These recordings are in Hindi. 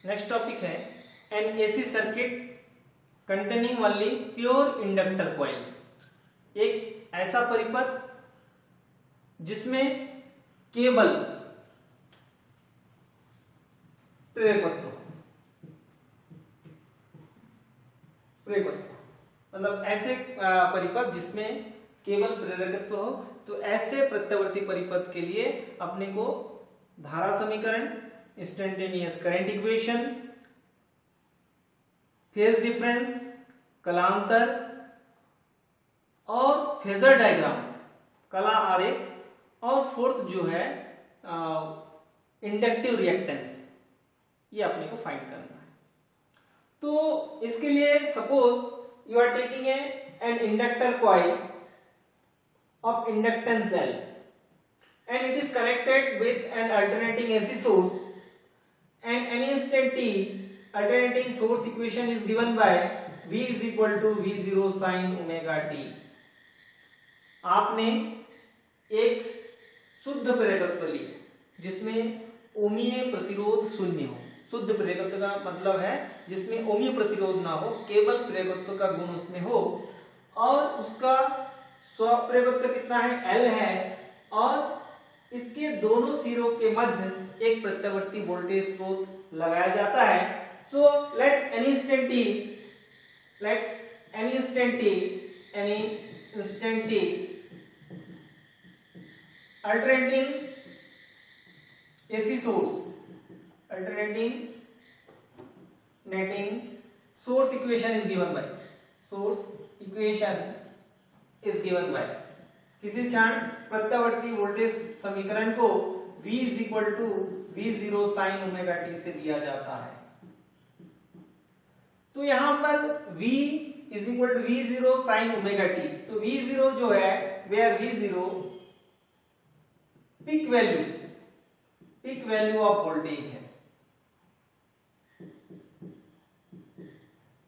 नेक्स्ट टॉपिक है N AC circuit containing only pure inductor coil. एक ऐसा परिपथ जिसमें केवल प्रेरकत्व मतलब ऐसे परिपथ जिसमें केवल प्रेरकत्व हो, तो ऐसे प्रत्यावर्ती परिपथ के लिए अपने को धारा समीकरण, instantaneous current equation, phase difference, कलांतर और फेजर डायग्राम, कला आरेख और फोर्थ जो है इंडक्टिव रिएक्टेंस, ये अपने को फाइंड करना है। तो इसके लिए suppose you are taking an inductor coil of inductance L and it is connected with an alternating AC source, and any instant t alternating source equation is given by V is equal to V0 sin omega t। आपने एक शुद्ध प्रेरकत्व लिया जिसमें ओमीय प्रतिरोध शून्य हो। शुद्ध प्रेरकत्व का मतलब है जिसमें ओमीय प्रतिरोध ना हो, केवल प्रेरकत्व का गुण उसमें हो, और उसका स्वप्रेरकत्व कितना है, L है, और इसके दोनों सिरों के मध्य एक प्रत्यावर्ती वोल्टेज स्रोत लगाया जाता है। So let any instant t alternating AC source, alternating source equation is given by किसी क्षण प्रत्यावर्ती वोल्टेज समीकरण को V is equal to V0 sin omega t से दिया जाता है। तो यहां पर V is equal to V0 sin omega t, तो V0 जो है where V0 peak value of voltage है,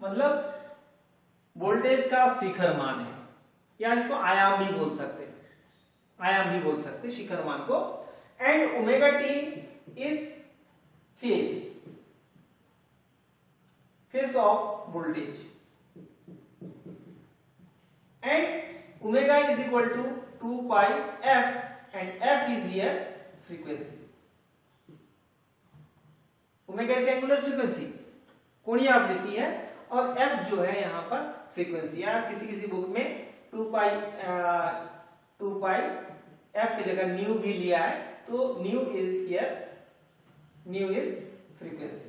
मतलब वोल्टेज का शिखर मान है, या इसको आयाम भी बोल सकते शिखर मान को। And omega T is phase of voltage, and omega is equal to 2 pi F, and F is here frequency. Omega is angular frequency, कोणीय आवृत्ति है, और एफ जो है यहाँ पर फ्रीक्वेंसी, या किसी बुक में 2 पाई एफ की जगह न्यू भी लिया है, तो न्यू इज फ्रीक्वेंसी।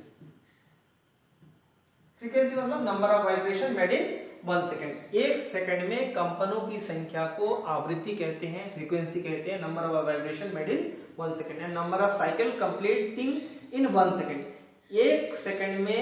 फ्रीक्वेंसी मतलब number of vibration made in 1 second. एक सेकंड में कंपनों की संख्या को आवृत्ति कहते हैं, फ्रीक्वेंसी कहते हैं। Number of vibration made in 1 second and number of cycle completing in 1 second. एक सेकंड में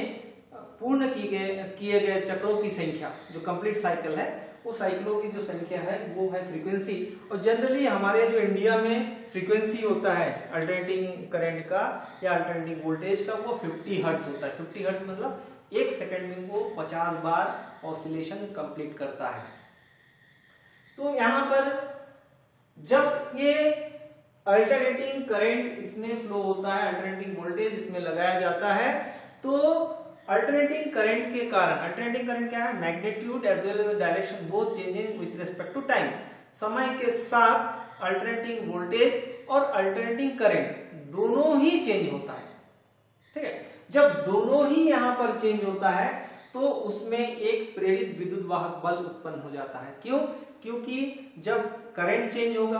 पूर्ण किए गए चक्रों की संख्या, जो कंप्लीट साइकिल है, वो साइकिलों की जो संख्या है वो है फ्रीक्वेंसी। और जनरली हमारे जो इंडिया में फ्रीक्वेंसी होता है अल्टरनेटिंग करंट का या अल्टरनेटिंग वोल्टेज का, वो 50 हर्ट्ज होता है। 50 हर्ट्ज मतलब एक सेकंड में वो 50 बार ऑसिलेशन कंप्लीट करता है। तो यहाँ पर जब ये अल्टरनेटिंग करंट इसमें फ्लो होता है, अल्टरनेटिंग वोल्टेज इसमें लगाया जाता है, तो अल्टरनेटिंग करंट के कारण, अल्टरनेटिंग करंट क्या है, magnitude as well as direction both changing with respect to time. समय के साथ अल्टरनेटिंग वोल्टेज और अल्टरनेटिंग करंट दोनों ही चेंज होता है। ठीक है, जब दोनों ही यहां पर चेंज होता है तो उसमें एक प्रेरित विद्युत वाहक बल उत्पन्न हो जाता है। क्यों? क्योंकि जब करंट चेंज होगा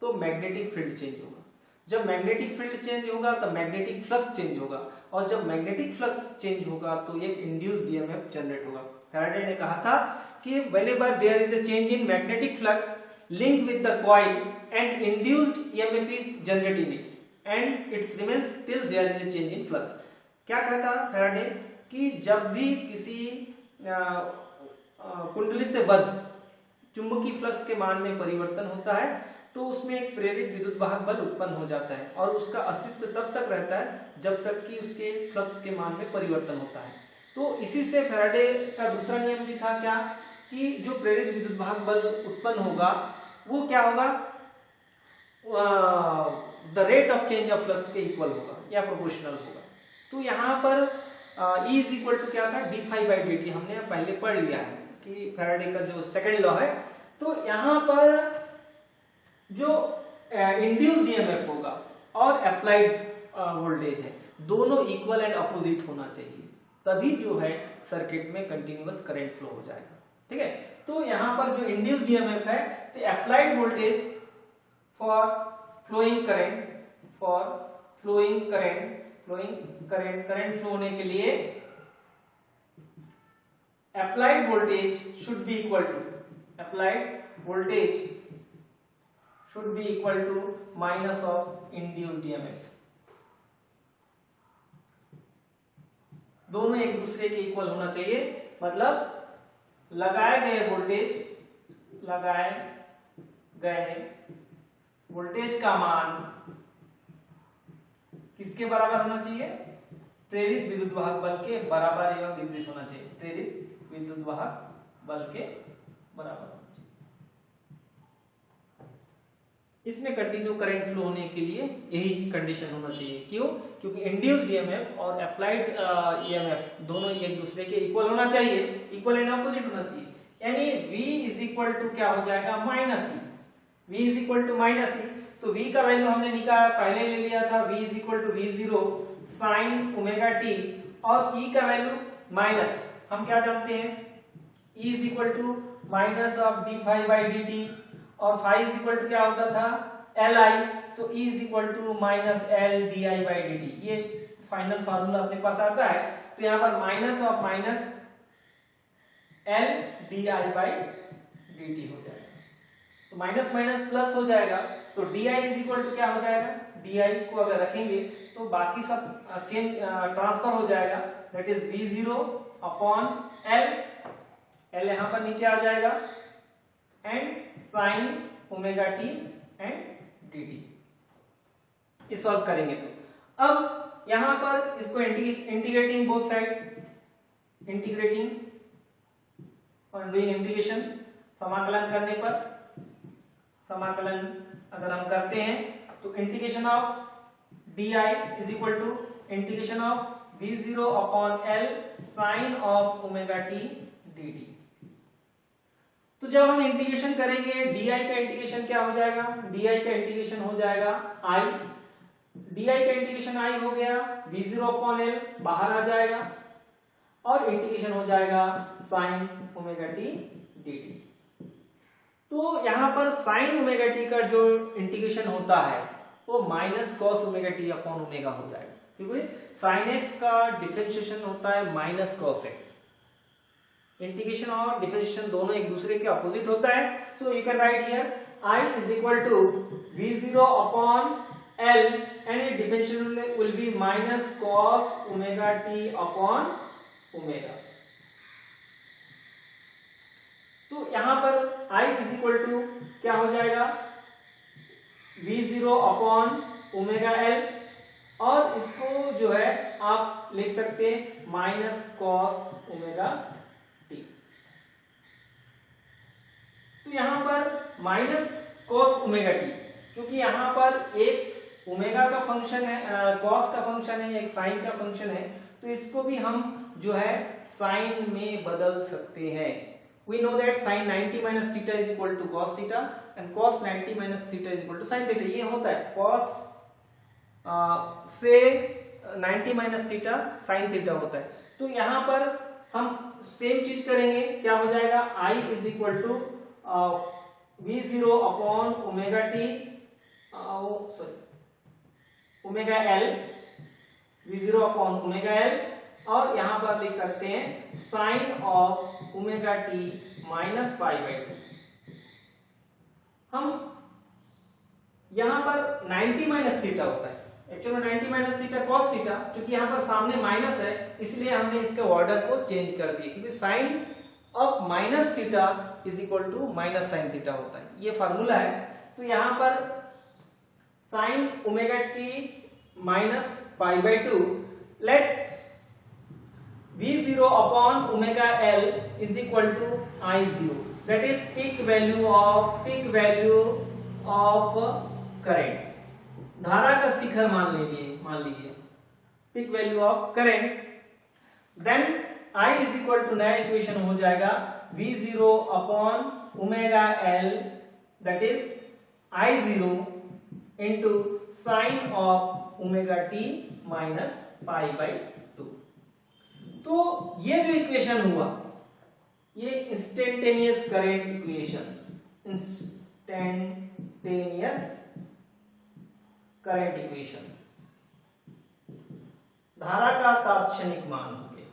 तो मैग्नेटिक फील्ड चेंज होगा, जब मैग्नेटिक फील्ड चेंज होगा तो मैग्नेटिक फ्लक्स चेंज होगा, और जब मैग्नेटिक फ्लक्स चेंज होगा तो एक इंड्यूस्ड ईएमएफ जनरेट होगा। फैराडे ने कहा था कि whenever there is a change in magnetic flux linked with the coil and induced EMF is generated in it and it remains till there is a change in flux। क्या कहता फैराडे कि जब भी किसी कुंडली से बद्ध चुंबकीय फ्लक्स के मान में परिवर्तन होता है तो उसमें एक प्रेरित विद्युत वाहक बल उत्पन्न हो जाता है, और उसका अस्तित्व तब तक रहता है जब तक कि उसके फ्लक्स के मान में परिवर्तन होता है। तो इसी से फैराडे का दूसरा नियम भी था क्या, कि जो प्रेरित विद्युत वाहक बल उत्पन्न होगा वो क्या होगा, the rate of change of flux के इक्वल होगा या प्रोपोर्शनल होगा। तो यहाँ पर E इज इक्वल टू क्या था, D phi by D T, हमने पहले पढ़ लिया है कि फैराडे का जो सेकंड लॉ है। तो यहाँ पर जो इंड्यूस्ड ईएमएफ होगा और अप्लाइड वोल्टेज है, दोनों इक्वल एंड अपोजिट होना चाहिए, तभी जो है सर्किट में कंटिन्यूअस करंट फ्लो हो जाएगा। ठीक है, तो यहाँ पर जो इंड्यूस्ड ईएमएफ है, तो applied voltage for flowing current flow होने के लिए applied voltage should be equal to minus of induced EMF. दोनों एक दूसरे के इक्वल होना चाहिए, मतलब लगाए गए वोल्टेज का मान किसके बराबर होना चाहिए, प्रेरित विद्युत वाहक बल के बराबर एवं विपरीत होना चाहिए, प्रेरित विद्युत वाहक बल के बराबर होना चाहिए। इसमें कंटिन्यू करंट फ्लो होने के लिए यही कंडीशन होना चाहिए। क्यों? क्योंकि इंड्यूस्ड ईएमएफ और अप्लाइड ईएमएफ दोनों एक दूसरे के इक्वल होना चाहिए, इक्वल एंड अपोजिट होना चाहिए। यानी V इज इक्वल टू क्या हो जाएगा, minus E. V is equal to minus E, तो V का वैल्यू हमने निकाला, पहले ले लिया था V is equal to V0 sine omega T, और E का वैल्यू माइनस, हम क्या जानते हैं, E is equal to minus of D phi by D T, और फाई इज इक्वल टू क्या होता था, एल आई, तो E is equal to minus L D I by D T. ये फाइनल फार्मूला अपने पास आता है। तो यहाँ पर minus of minus L D I by D T हो जाएगा, तो माइनस माइनस प्लस हो जाएगा, तो D I is equal to क्या हो जाएगा, डी आई को अगर रखेंगे तो बाकी सब चेंज ट्रांसफर हो जाएगा, that is V0 upon L यहाँ पर नीचे आ जाएगा, and sine omega T and D T. ये सॉल्व करेंगे तो अब यहां पर इसको इंटीग्रेटिंग बोथ साइड, इंटीग्रेटिंग और डूइंग इंटीग्रेशन, समाकलन करने पर, समाकलन अगर हम करते हैं तो integration of D I is equal to integration of V0 upon L sine of omega T D T. तो जब हम इंटीग्रेशन करेंगे, डी आई का इंटीग्रेशन क्या हो जाएगा, डी आई का इंटीग्रेशन हो जाएगा आई, डी आई का इंटीग्रेशन आई हो गया, V0 अपॉन एल बाहर आ जाएगा, और इंटीग्रेशन हो जाएगा sign omega T D T. तो यहाँ पर साइन ओमेगा टी का जो इंटीग्रेशन होता है वो minus cos omega T upon omega हो जाएगा, क्योंकि साइन एक्स का डिफरेंशिएशन होता है माइनस कॉस एक्स। इंटीग्रेशन और डिफरेंशिएशन दोनों एक दूसरे के अपोजिट होता है। So you can write here I is equal to V0 upon L and differential will be minus cos omega T upon omega. तो यहां पर I इज इक्वल टू क्या हो जाएगा, V0 अपॉन ओमेगा L, और इसको जो है आप लिख सकते हैं माइनस कॉस ओमेगा टी। तो यहां पर माइनस कॉस ओमेगा टी, क्योंकि यहां पर एक ओमेगा का फंक्शन है, कॉस का फंक्शन है, एक साइन का फंक्शन है, तो इसको भी हम जो है साइन में बदल सकते हैं। We know that sin 90 minus theta is equal to cos theta and cos 90 minus theta is equal to sin theta। ये होता है cos से 90 minus theta sin theta होता है। तो यहाँ पर हम सेम चीज करेंगे, क्या हो जाएगा, I is equal to V0 upon omega T, sorry omega L, V0 upon omega L, और यहां पर लिख सकते हैं sine of omega T minus pi by two. हम यहां पर 90 माइनस थीटा होता है, actually 90 minus theta cos theta, क्योंकि यहां पर सामने माइनस है इसलिए हमने इसके ऑर्डर को चेंज कर दिया, क्योंकि sine of minus theta is equal to minus sine theta होता है, ये फार्मूला है। तो यहां पर sine omega T minus pi by two, let V0 upon omega L is equal to I0, that is peak value of current, धारा का शिखर मान लीजिए। Peak value of current, then I is equal to नया इक्वेशन हो जाएगा V0 upon omega L that is I0 into sine of omega t minus pi by 2। तो ये जो इक्वेशन हुआ ये instantaneous current equation, instantaneous current equation, धारा का तात्क्षणिक मान हो गया।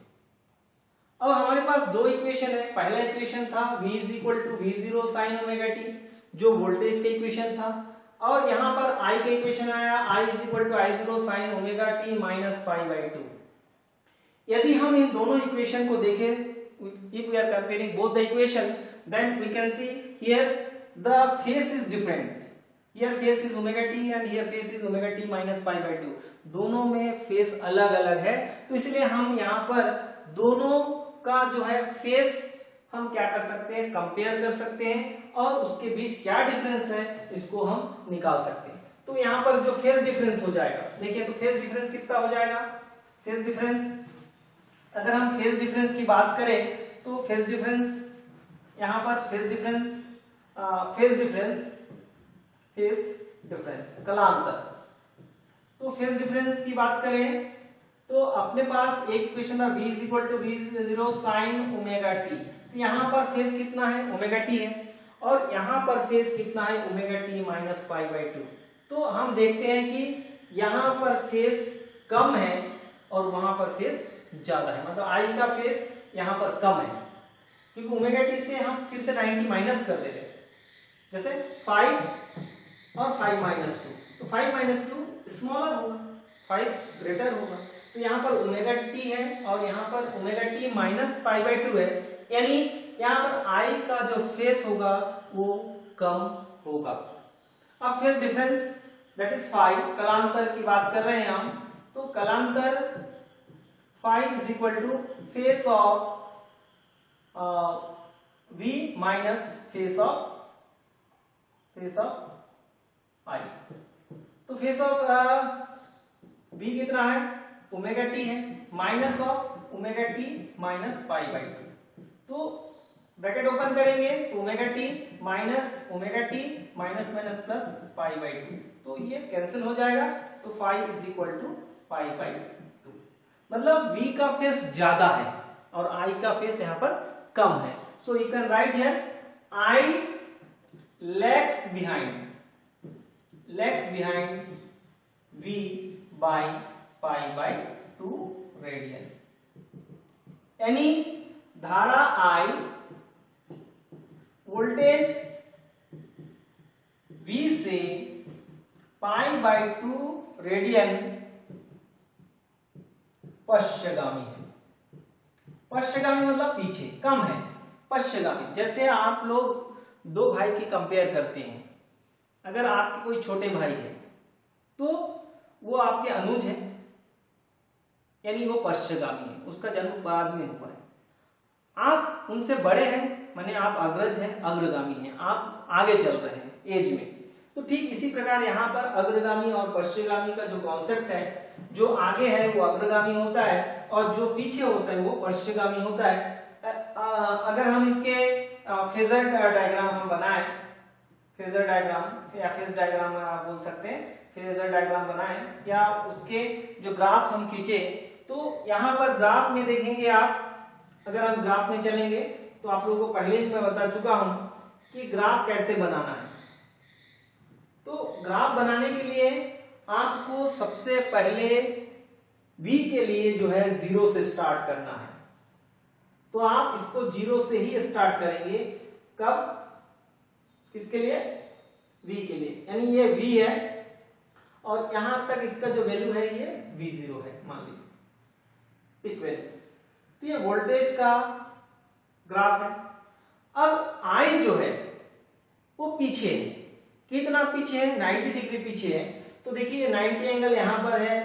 अब हमारे पास दो इक्वेशन है। पहला इक्वेशन था V is equal to V0 sine omega t जो वोल्टेज का इक्वेशन था, और यहां पर I का इक्वेशन आया I is equal to I0 sine omega t minus pi by 2। यदि हम इन दोनों इक्वेशन को देखें, if we are comparing both the equation, then we can see here the phase is different. Here phase is omega t and here phase is omega t minus pi by 2. दोनों में फेस अलग अलग है, तो इसलिए हम यहाँ पर दोनों का जो है फेस हम क्या कर सकते हैं, कंपेयर कर सकते हैं, और उसके बीच क्या डिफरेंस है इसको हम निकाल सकते हैं। तो यहाँ पर जो फेस डिफरेंस हो जाएगा, देखिए तो फेस डिफरेंस कितना हो जाएगा, फेस डिफरेंस अगर हम फेज डिफरेंस की बात करें तो फेज डिफरेंस यहाँ पर फेज डिफरेंस कलांतर, तो फेज डिफरेंस की बात करें तो अपने पास एक इक्वेशन था V is equal to V0 sine omega t, तो यहाँ पर फेज कितना है, ओमेगा t है, और यहाँ पर फेज कितना है, omega t minus pi by 2। तो हम देखते हैं कि यहाँ पर फेज कम है और वहां पर फेज ज्यादा है, मतलब I का फेज यहाँ पर कम है, क्योंकि ओमेगा t से हम फिर से 90 माइनस कर दे रहे हैं, जैसे 5 और 5 माइनस 2, तो 5 माइनस 2 स्मॉलर होगा, 5 ग्रेटर होगा, तो यहाँ पर ओमेगा t है और यहाँ पर omega t minus pi by 2 है, यानी यहाँ पर I का जो फेज होगा वो कम होगा। अब फेज डिफरेंस दैट इज 5, कलांतर की बात कर रहे हैं हम, तो कलांतर phi is equal to face of V minus face of I। तो फेस ऑफ V कितना है, ओमेगा t है, minus of omega t minus pi by 2, तो ब्रैकेट ओपन करेंगे तो omega t minus omega t minus minus plus pi by 2, तो ये कैंसिल हो जाएगा, तो phi is equal to pi by 2, मतलब V का फेस ज्यादा है और I का फेस यहाँ पर कम है। So you can write here I lags behind V by pi by 2 radian, यानी धारा I वोल्टेज V से पाई बाई 2 रेडियन पश्चगामी है। पश्चगामी मतलब पीछे, कम है, पश्चगामी। जैसे आप लोग दो भाई की कंपेयर करते हैं, अगर आपके कोई छोटे भाई है तो वो आपके अनुज है, यानी वो पश्चगामी है, उसका जन्म बाद में हुआ है। आप उनसे बड़े हैं, माने आप अग्रज हैं, अग्रगामी हैं, आप आगे चल रहे हैं एज में। तो ठीक इसी प्रकार यहाँ पर अग्रगामी और पश्चगामी का जो कॉन्सेप्ट है, जो आगे है वो अग्रगामी होता है और जो पीछे होता है वो पश्चगामी होता है। अगर हम इसके फेजर डायग्राम हम बनाएं, फेजर डायग्राम या फेज डायग्राम आप बोल सकते हैं, फेजर डायग्राम बनाएं या उसके जो ग्राफ हम खींचे, तो यहाँ पर ग्राफ में देखेंगे आप, अगर हम ग्राफ में चलेंगे तो आप लोगों को पहले ही मैं बता चुका हूं कि ग्राफ कैसे बनाना है। तो ग्राफ बनाने के लिए आपको सबसे पहले V के लिए जो है 0 से स्टार्ट करना है, तो आप इसको 0 से ही स्टार्ट करेंगे। कब? किसके लिए? V के लिए, यानी ये V है और यहां तक इसका जो वैल्यू है ये V0 है, मान लीजिए पिक वैल्यू। तो ये वोल्टेज का ग्राफ है। अब I जो है वो पीछे है, कितना पीछे है? 90 डिग्री पीछे है। तो देखिए 90 एंगल यहाँ पर है,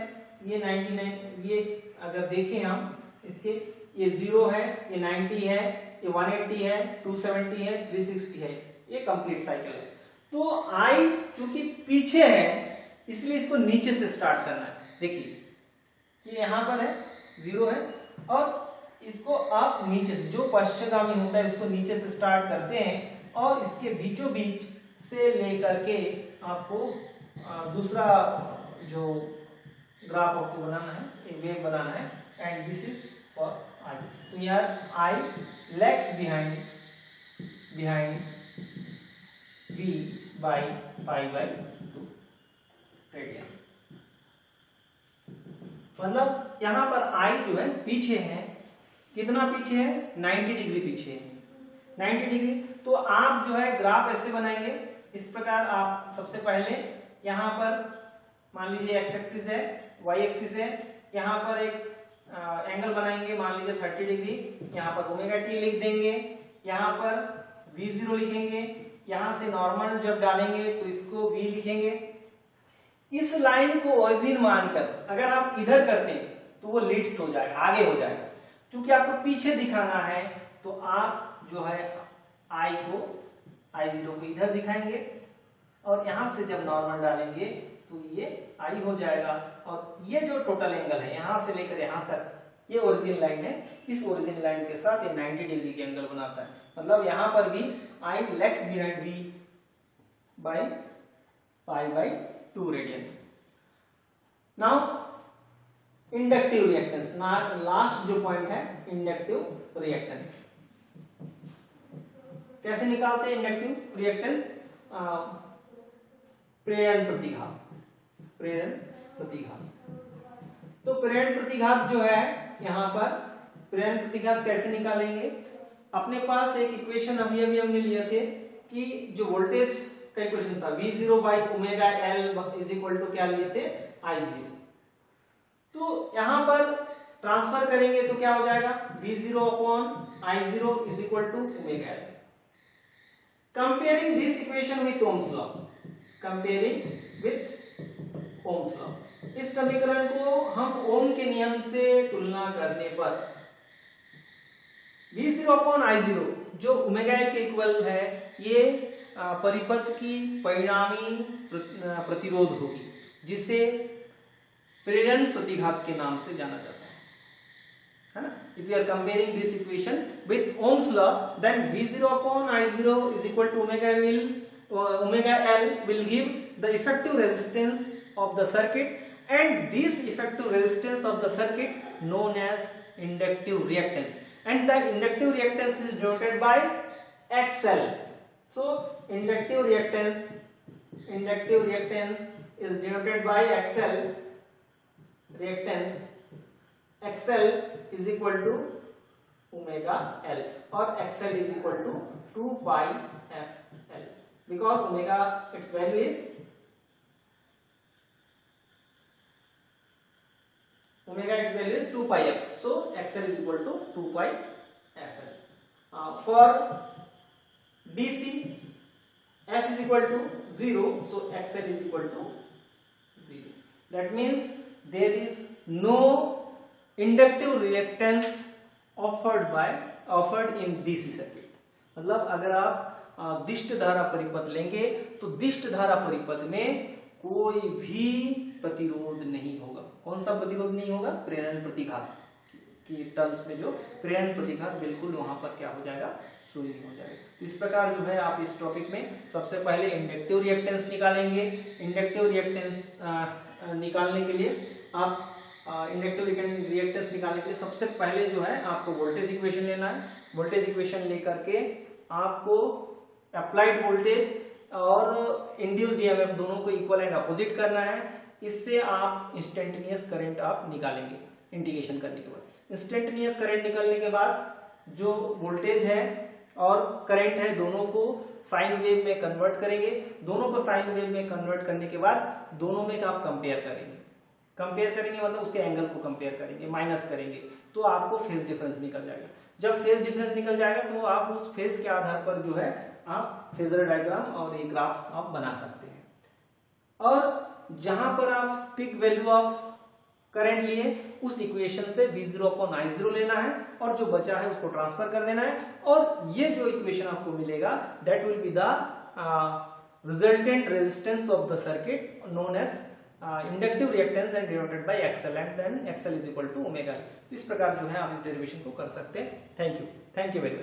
ये 99, ये अगर देखें हम इसके, ये 0 है, ये 90 है, ये 180 है, 270 है, 360 है, ये कंप्लीट साइकिल है। तो I चूंकि पीछे है इसलिए इसको नीचे से स्टार्ट करना है। देखिए ये यहाँ पर है 0 है, और इसको आप नीचे से, जो पश्चिमगामी होता है उसको नीचे से स्टार्ट करते हैं और इसके बीचों बीच से लेकर के आपको दूसरा जो ग्राफ आपको बनाना है, एक वेव बनाना है, and this is for I. तो यार I lags behind v by pi by 2 radian. मतलब यहाँ पर आई जो है पीछे है, कितना पीछे है, 90 डिग्री पीछे है, 90 डिग्री। तो आप जो है ग्राफ ऐसे बनाएंगे इस प्रकार। आप सबसे पहले यहाँ पर मान लीजिए x एक्सिस है, y एक्सिस है, यहाँ पर एक एंगल बनाएंगे, मान लीजिए 30 डिग्री, यहाँ पर ओमेगा टी लिख देंगे, यहाँ पर v0 लिखेंगे, यहाँ से नॉर्मल जब डालेंगे तो इसको v लिखेंगे। इस लाइन को ओरिजिन मानकर अगर आप इधर करते हैं तो वो लीड्स हो जाएगा, आगे हो जाएगा। क्योंकि आपको पीछे दिखाना है तो आप जो है I0 को इधर दिखाएंगे और यहाँ से जब नॉर्मल डालेंगे तो ये I हो जाएगा। और ये जो टोटल एंगल है यहाँ से लेकर यहाँ तक, ये ओरिजिन लाइन है, इस ओरिजिन लाइन के साथ ये 90 डिग्री के एंगल बनाता है। मतलब यहाँ पर भी I lags behind V by pi by 2 radian. Now inductive reactance, last जो पॉइंट है इंडक्टिव रिएक्टेंस। कैसे निकालते हैं इंडक्टिव रिएक्टेंस? प्रेरण प्रतिघात। तो प्रेरण प्रतिघात जो है यहाँ पर, प्रेरण प्रतिघात कैसे निकालेंगे? अपने पास एक इक्वेशन अभी हमने लिए थे कि जो वोल्टेज का इक्वेशन था V0 by omega L is equal to क्या लिए थे, I0। तो यहां पर ट्रांसफर करेंगे तो क्या हो जाएगा, V0 upon I0 is equal to omega L। Comparing this equation with Ohm's law, इस समीकरण को हम ओम के नियम से तुलना करने पर V0 upon I0 जो ओमेगा L के इक्वल है, ये परिपथ की परिणामी प्रतिरोध होगी, जिसे प्रेरण प्रतिघात के नाम से जाना जाता है ना। If you are comparing this equation with Ohm's law, then V0 upon I0 is equal to omega L will give the effective resistance of the circuit, and this effective resistance of the circuit known as inductive reactance, and the inductive reactance is denoted by XL. So inductive reactance is denoted by XL. XL is equal to omega L, or XL is equal to 2 pi FL, because omega its value is is 2 pi F. So XL is equal to 2 pi FL. For DC, F is equal to 0, so XL is equal to 0. That means there is no inductive reactance offered in DC circuit. मतलब अगर आप दिष्ट धारा परिपथ लेंगे तो दिष्ट धारा परिपथ में कोई भी प्रतिरोध नहीं होगा। कौन सा प्रतिरोध नहीं होगा? प्रेरण प्रतिघात की टर्म्स में जो प्रेरण प्रतिघात बिल्कुल वहां पर क्या हो जाएगा, शून्य हो जाएगा। इस प्रकार जो है आप इस टॉपिक में सबसे पहले इंडक्टिव रिएक्टेंस निकालेंगे। इंडक्टिव रिएक्टेंस निकालने के लिए आप इंडक्टिव रिएक्टेंस निकालने के लिए सबसे पहले जो है आपको वोल्टेज इक्वेशन लेना है। वोल्टेज इक्वेशन लेकर के आपको अप्लाइड वोल्टेज और इंड्यूस्ड ईएमएफ दोनों को इक्वल एंड अपोजिट करना है। इससे आप इंस्टेंटेनियस करंट आप निकालेंगे इंटीग्रेशन करने के बाद। इंस्टेंटेनियस करंट निकालने के बाद जो वोल्टेज है और करंट है दोनों को साइन वेव में कन्वर्ट करेंगे। दोनों को साइन वेव में कन्वर्ट करने के बाद दोनों में आप कंपेयर करेंगे। कंपेयर करेंगे मतलब उसके एंगल को कंपेयर करेंगे, माइनस करेंगे, तो आपको फेज डिफरेंस निकल जाएगा। जब फेज डिफरेंस निकल जाएगा तो आप उस फेज के आधार पर जो है आप फेजर डायग्राम और एक ग्राफ आप बना सकते हैं। और जहां पर आप पीक वैल्यू ऑफ करंट लिए उस इक्वेशन से V0 upon I0 लेना है और जो बचा है उसको ट्रांसफर कर देना है। और ये जो इक्वेशन आपको मिलेगा that will be the resultant resistance of the circuit known as inductive reactance and denoted by XL and then XL is equal to omega. इस प्रकार जो है आप इस डेरिवेशन को कर सकते हैं। Thank you very much.